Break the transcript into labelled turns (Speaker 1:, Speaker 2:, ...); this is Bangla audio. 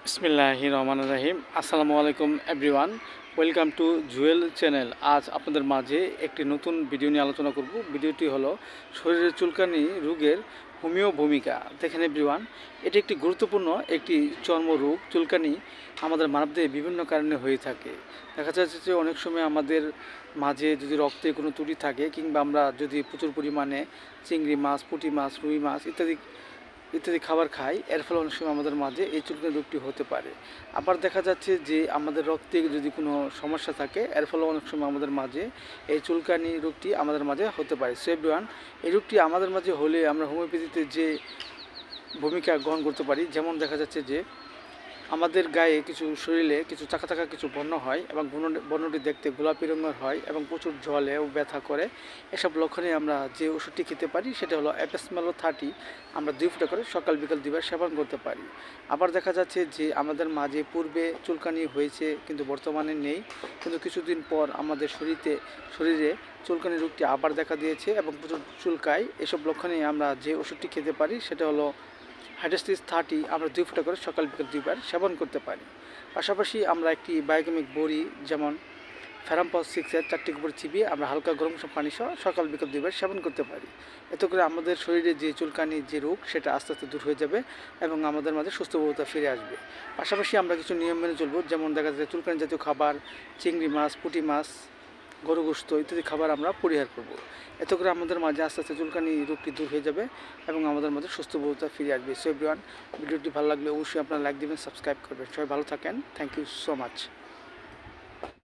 Speaker 1: বিসমিল্লাহির রহমানির রহিম। আসসালামু আলাইকুম everyone, welcome to Jewel channel. আজ আপনাদের মাঝে একটি নতুন ভিডিও নিয়ে আলোচনা করব। ভিডিওটি হলো শরীরের চুলকানি রোগের হোমিও ভূমিকা। দেখেন এভরিওয়ান, এটি একটি গুরুত্বপূর্ণ একটি চর্মরোগ। চুলকানি আমাদের মানবদেহে বিভিন্ন কারণে হয়ে থাকে। দেখা যাচ্ছে যে অনেক সময় আমাদের মাঝে যদি রক্তে কোনো ত্রুটি থাকে, কিংবা আমরা যদি প্রচুর পরিমাণে চিংড়ি মাছ, পুঁটি মাছ, রুই মাছ ইত্যাদি ইত্যাদি খাবার খাই, এর ফলে অনেক সময় আমাদের মাঝে এই চুলকানি রোগটি হতে পারে। আবার দেখা যাচ্ছে যে আমাদের রক্তে যদি কোনো সমস্যা থাকে, এর ফলে অনেক সময় আমাদের মাঝে এই চুলকানি রোগটি আমাদের মাঝে হতে পারে। সো এভরিওয়ান, এই রোগটি আমাদের মাঝে হলে আমরা হোমিওপ্যাথিতে যে ভূমিকা গ্রহণ করতে পারি, যেমন দেখা যাচ্ছে যে আমাদের গায়ে কিছু শরীরে কিছু চাকা চাকা কিছু বর্ণ হয় এবং বর্ণটি দেখতে গোলাপি রঙের হয় এবং প্রচুর জলে ও ব্যথা করে। এসব লক্ষণে আমরা যে ওষুধটি খেতে পারি সেটা হলো অ্যাপেসমেলো 30। আমরা 2 ফুটা করে সকাল বিকাল 2 বার সেবন করতে পারি। আবার দেখা যাচ্ছে যে আমাদের মাঝে পূর্বে চুলকানি হয়েছে কিন্তু বর্তমানে নেই, কিন্তু কিছুদিন পর আমাদের শরীরে চুলকানি রোগটি আবার দেখা দিয়েছে এবং প্রচুর চুলকায়। এসব লক্ষণে আমরা যে ওষুধটি খেতে পারি সেটা হলো হাইড্রোস্টিস 30। আমরা 2 ফুটা করে সকাল বিকাল 2 বার সেবন করতে পারি। পাশাপাশি আমরা একটি বায়োকেমিক বড়ি যেমন ফেরাম্পস 6-এর 4টি উপর চিবিয়ে আমরা হালকা গরম পানি সহ সকাল বিকাল 2 বার সেবন করতে পারি। এতে করে আমাদের শরীরে যে চুলকানি যে রোগ সেটা আস্তে আস্তে দূর হয়ে যাবে এবং আমাদের মাঝে সুস্থবোধতা ফিরে আসবে। পাশাপাশি আমরা কিছু নিয়ম মেনে চলবো, যেমন দেখা যাচ্ছে চুলকানি জাতীয় খাবার, চিংড়ি মাছ, পুঁটি মাছ, গরু গোশত ইত্যাদি খাবার আমরা পরিহার করব। এতে করে আমাদের মাঝে আস্তে আস্তে চুলকানি রোগটি দূর হয়ে যাবে এবং আমাদের মাঝে সুস্থবোধতা ফিরে আসবে। সো এভরিওয়ান, ভিডিওটি ভালো লাগলে অবশ্যই আপনারা লাইক দিবেন, সাবস্ক্রাইব করবেন। সবাই ভালো থাকেন। Thank you so much.